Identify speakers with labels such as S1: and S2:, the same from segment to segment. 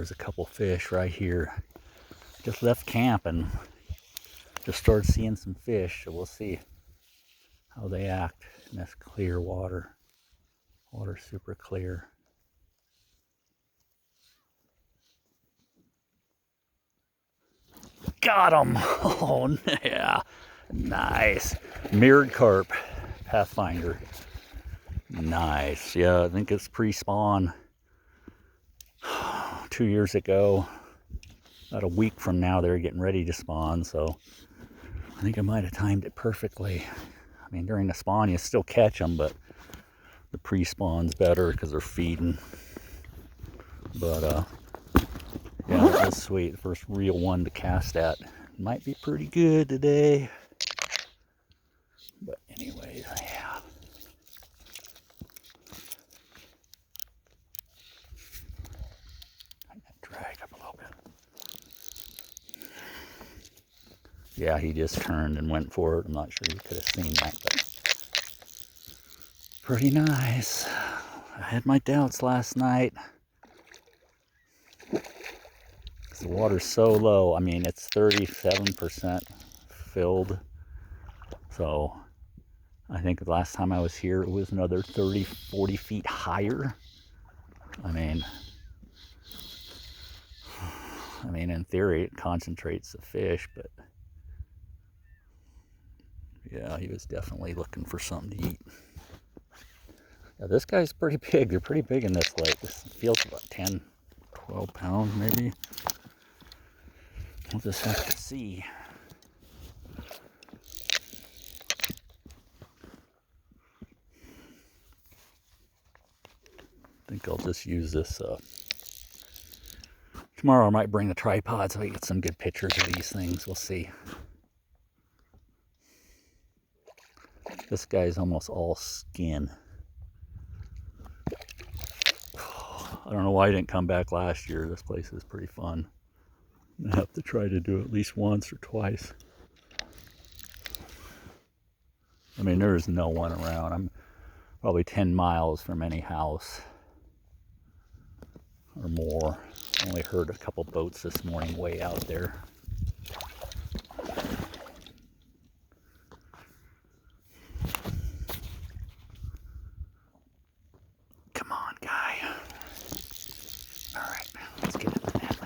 S1: there's a couple fish right here. Just left camp and just started seeing some fish, so we'll see how they act in this clear water. Water's super clear. Got him! Oh, yeah. Nice. Mirrored carp. Pathfinder. Nice. Yeah, I think it's pre-spawn. 2 years ago. About a week from now, they're getting ready to spawn, so I think I might have timed it perfectly. I mean, during the spawn, you still catch them, but the pre-spawn's better because they're feeding. But, yeah, that was sweet. The first real one to cast at. Might be pretty good today. But anyways, yeah. Drag up a little bit. Yeah, he just turned and went for it. I'm not sure you could have seen that, but pretty nice. I had my doubts last night. The water's so low. I mean, it's 37% filled. So I think the last time I was here, it was another 30, 40 feet higher. I mean, in theory, it concentrates the fish, but yeah, he was definitely looking for something to eat. Yeah, this guy's pretty big. They're pretty big in this lake. This feels about 10, 12 pounds maybe. We'll just have to see. I think I'll just use this. Tomorrow I might bring the tripod so I can get some good pictures of these things. We'll see. This guy's almost all skin. I don't know why I didn't come back last year. This place is pretty fun. I have to try to do it at least once or twice. I mean, there's no one around. I'm probably 10 miles from any house or more. Only heard a couple boats this morning way out there. Come on, guy. All right, let's get in the net.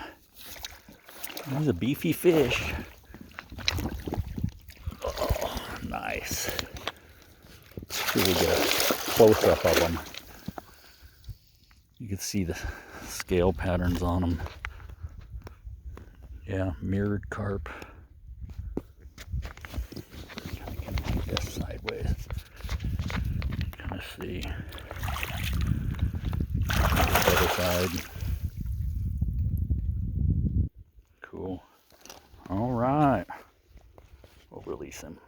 S1: There's a beefy fish. Oh, nice. See if we get a close-up of them. You can see the scale patterns on them. Yeah, mirrored carp. Kind of can make this sideways. Kind of see the other side. Cool. All right. We'll release him.